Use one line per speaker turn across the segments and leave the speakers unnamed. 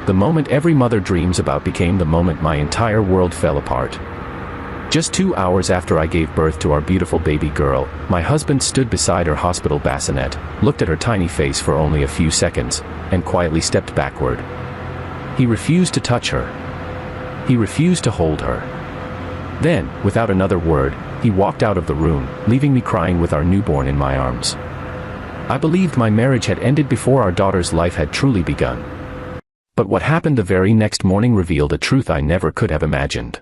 The moment every mother dreams about became the moment my entire world fell apart. Just 2 hours after I gave birth to our beautiful baby girl, my husband stood beside her hospital bassinet, looked at her tiny face for only a few seconds, and quietly stepped backward. He refused to touch her. He refused to hold her. Then, without another word, he walked out of the room, leaving me crying with our newborn in my arms. I believed my marriage had ended before our daughter's life had truly begun. But what happened the very next morning revealed a truth I never could have imagined.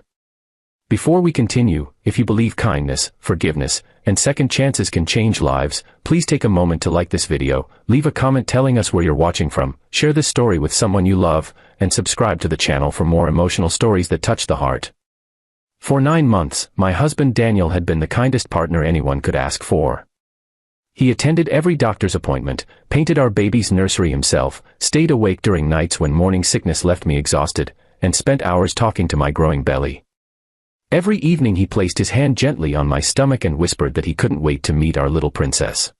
Before we continue, if you believe kindness, forgiveness, and second chances can change lives, please take a moment to like this video, leave a comment telling us where you're watching from, share this story with someone you love, and subscribe to the channel for more emotional stories that touch the heart. For 9 months, my husband Daniel had been the kindest partner anyone could ask for. He attended every doctor's appointment, painted our baby's nursery himself, stayed awake during nights when morning sickness left me exhausted, and spent hours talking to my growing belly. Every evening he placed his hand gently on my stomach and whispered that he couldn't wait to meet our little princess.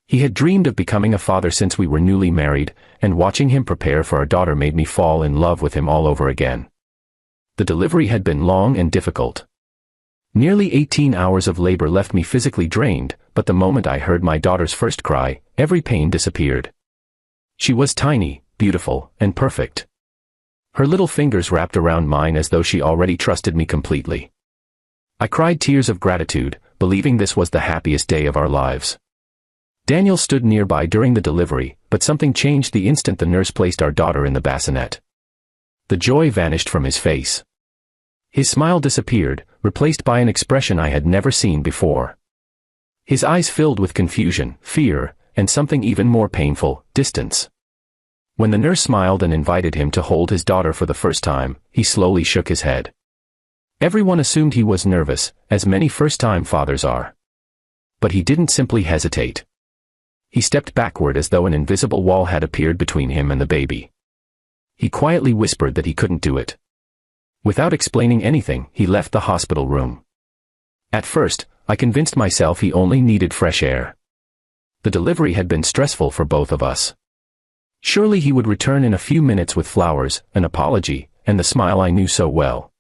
He had dreamed of becoming a father since we were newly married, and watching him prepare for our daughter made me fall in love with him all over again. The delivery had been long and difficult. Nearly 18 hours of labor left me physically drained, but the moment I heard my daughter's first cry, every pain disappeared. She was tiny, beautiful, and perfect. Her little fingers wrapped around mine as though she already trusted me completely. I cried tears of gratitude, believing this was the happiest day of our lives. Daniel stood nearby during the delivery, but something changed the instant the nurse placed our daughter in the bassinet. The joy vanished from his face. His smile disappeared, replaced by an expression I had never seen before. His eyes filled with confusion, fear, and something even more painful, distance. When the nurse smiled and invited him to hold his daughter for the first time, he slowly shook his head. Everyone assumed he was nervous, as many first-time fathers are. But he didn't simply hesitate. He stepped backward as though an invisible wall had appeared between him and the baby. He quietly whispered that he couldn't do it. Without explaining anything, he left the hospital room. At first, I convinced myself he only needed fresh air. The delivery had been stressful for both of us. Surely he would return in a few minutes with flowers, an apology, and the smile I knew so well.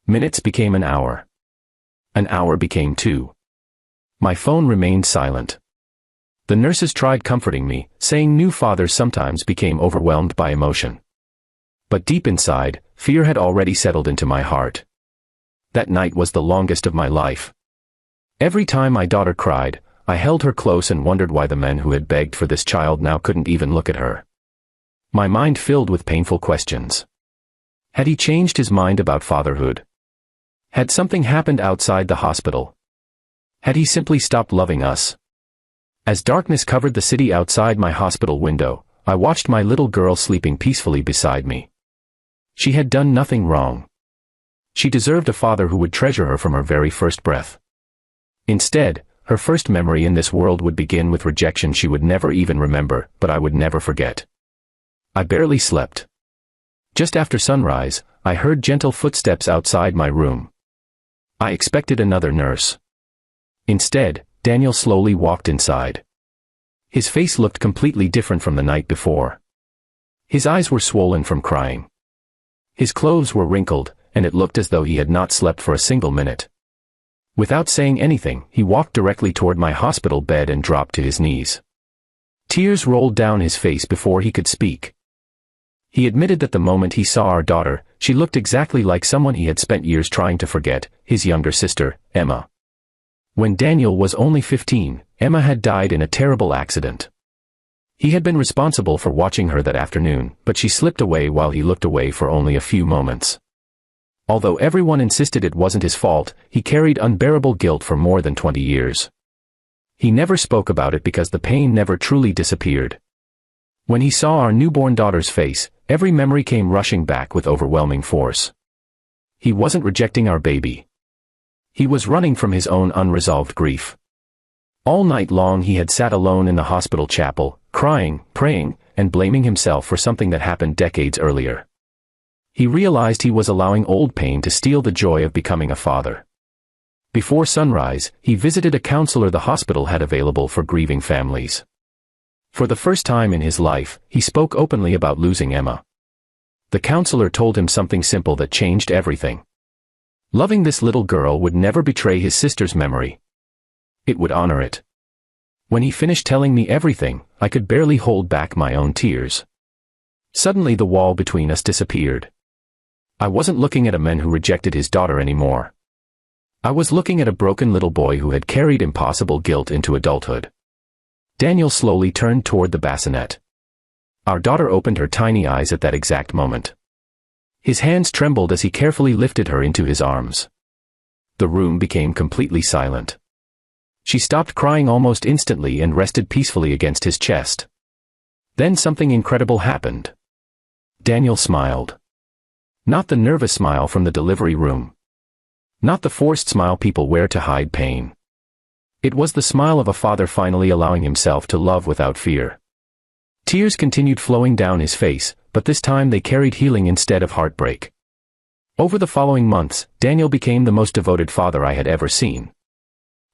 Minutes became an hour. An hour became 2. My phone remained silent. The nurses tried comforting me, saying new fathers sometimes became overwhelmed by emotion. But deep inside, fear had already settled into my heart. That night was the longest of my life. Every time my daughter cried, I held her close and wondered why the men who had begged for this child now couldn't even look at her. My mind filled with painful questions. Had he changed his mind about fatherhood? Had something happened outside the hospital? Had he simply stopped loving us? As darkness covered the city outside my hospital window, I watched my little girl sleeping peacefully beside me. She had done nothing wrong. She deserved a father who would treasure her from her very first breath. Instead, her first memory in this world would begin with rejection she would never even remember, but I would never forget. I barely slept. Just after sunrise, I heard gentle footsteps outside my room. I expected another nurse. Instead, Daniel slowly walked inside. His face looked completely different from the night before. His eyes were swollen from crying. His clothes were wrinkled, and it looked as though he had not slept for a single minute. Without saying anything, he walked directly toward my hospital bed and dropped to his knees. Tears rolled down his face before he could speak. He admitted that the moment he saw our daughter, she looked exactly like someone he had spent years trying to forget, his younger sister, Emma. When Daniel was only 15, Emma had died in a terrible accident. He had been responsible for watching her that afternoon, but she slipped away while he looked away for only a few moments. Although everyone insisted it wasn't his fault, he carried unbearable guilt for more than 20 years. He never spoke about it because the pain never truly disappeared. When he saw our newborn daughter's face, every memory came rushing back with overwhelming force. He wasn't rejecting our baby. He was running from his own unresolved grief. All night long he had sat alone in the hospital chapel, crying, praying, and blaming himself for something that happened decades earlier. He realized he was allowing old pain to steal the joy of becoming a father. Before sunrise, he visited a counselor the hospital had available for grieving families. For the first time in his life, he spoke openly about losing Emma. The counselor told him something simple that changed everything. Loving this little girl would never betray his sister's memory. It would honor it. When he finished telling me everything, I could barely hold back my own tears. Suddenly the wall between us disappeared. I wasn't looking at a man who rejected his daughter anymore. I was looking at a broken little boy who had carried impossible guilt into adulthood. Daniel slowly turned toward the bassinet. Our daughter opened her tiny eyes at that exact moment. His hands trembled as he carefully lifted her into his arms. The room became completely silent. She stopped crying almost instantly and rested peacefully against his chest. Then something incredible happened. Daniel smiled. Not the nervous smile from the delivery room. Not the forced smile people wear to hide pain. It was the smile of a father finally allowing himself to love without fear. Tears continued flowing down his face, but this time they carried healing instead of heartbreak. Over the following months, Daniel became the most devoted father I had ever seen.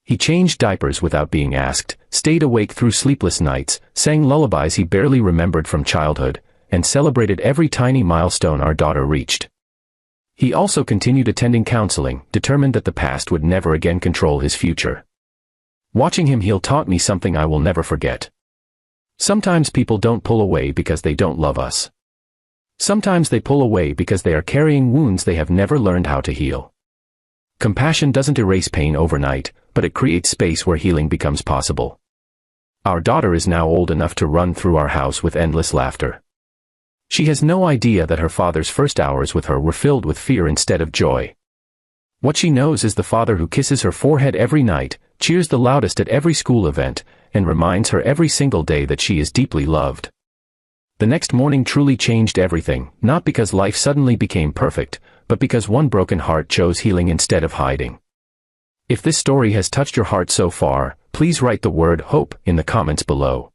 He changed diapers without being asked, stayed awake through sleepless nights, sang lullabies he barely remembered from childhood, and celebrated every tiny milestone our daughter reached. He also continued attending counseling, determined that the past would never again control his future. Watching him heal taught me something I will never forget. Sometimes people don't pull away because they don't love us. Sometimes they pull away because they are carrying wounds they have never learned how to heal. Compassion doesn't erase pain overnight, but it creates space where healing becomes possible. Our daughter is now old enough to run through our house with endless laughter. She has no idea that her father's first hours with her were filled with fear instead of joy. What she knows is the father who kisses her forehead every night, cheers the loudest at every school event, and reminds her every single day that she is deeply loved. The next morning truly changed everything, not because life suddenly became perfect, but because one broken heart chose healing instead of hiding. If this story has touched your heart so far, please write the word hope in the comments below.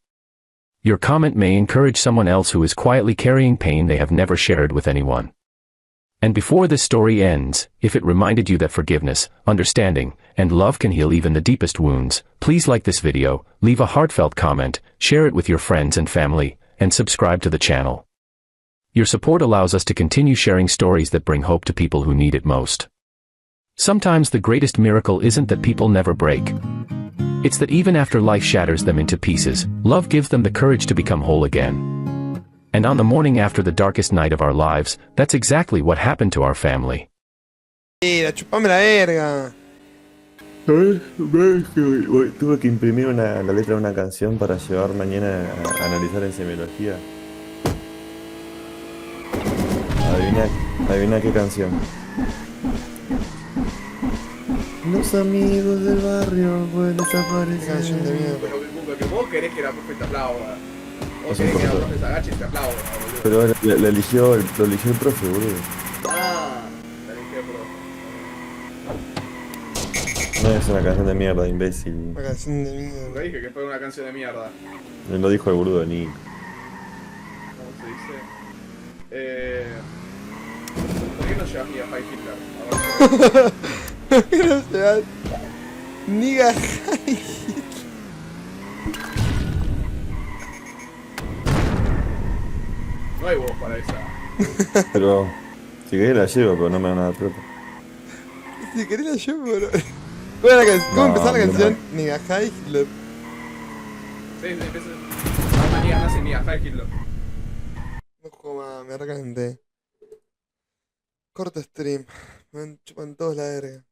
Your comment may encourage someone else who is quietly carrying pain they have never shared with anyone. And before this story ends, if it reminded you that forgiveness, understanding, and love can heal even the deepest wounds, please like this video, leave a heartfelt comment, share it with your friends and family, and subscribe to the channel. Your support allows us to continue sharing stories that bring hope to people who need it most. Sometimes the greatest miracle isn't that people never break. It's that even after life shatters them into pieces, love gives them the courage to become whole again. And on the morning after the darkest night of our lives, that's exactly what happened to our family.
Chupame la verga.
Tuve que imprimir la letra de una canción para llevar mañana a analizar en semiología. Adivina qué canción. Los amigos del barrio pueden desaparecer.
Canción de mierda.
Pero lo que vos querés que la profe te aplauda. Vos
Es
querés que la
importante.
profe se agache y te aplauda, boludo.
Pero lo eligió el profe, boludo.
Ah, la elegí, bro.
No es una canción de mierda, imbécil.
Una canción de
Te
mierda.
dije que fue una canción de mierda.
Lo dijo el boludo de Nick.
¿Cómo se dice? ¿Por qué no llevas ni a High Hitler? A ver,
No se va. Niga.
no hay voz para esa.
Pero si querés la llevo, pero no me van a dar plata.
Si querés la llevo, bro. ¿Cómo
No,
empezar la
no.
canción? Niga High Hitler.
Sí, empieza. Ahora ni nace ni a High Hitler.
No coma, me recalenté. Corto stream. Me chupan todos la verga.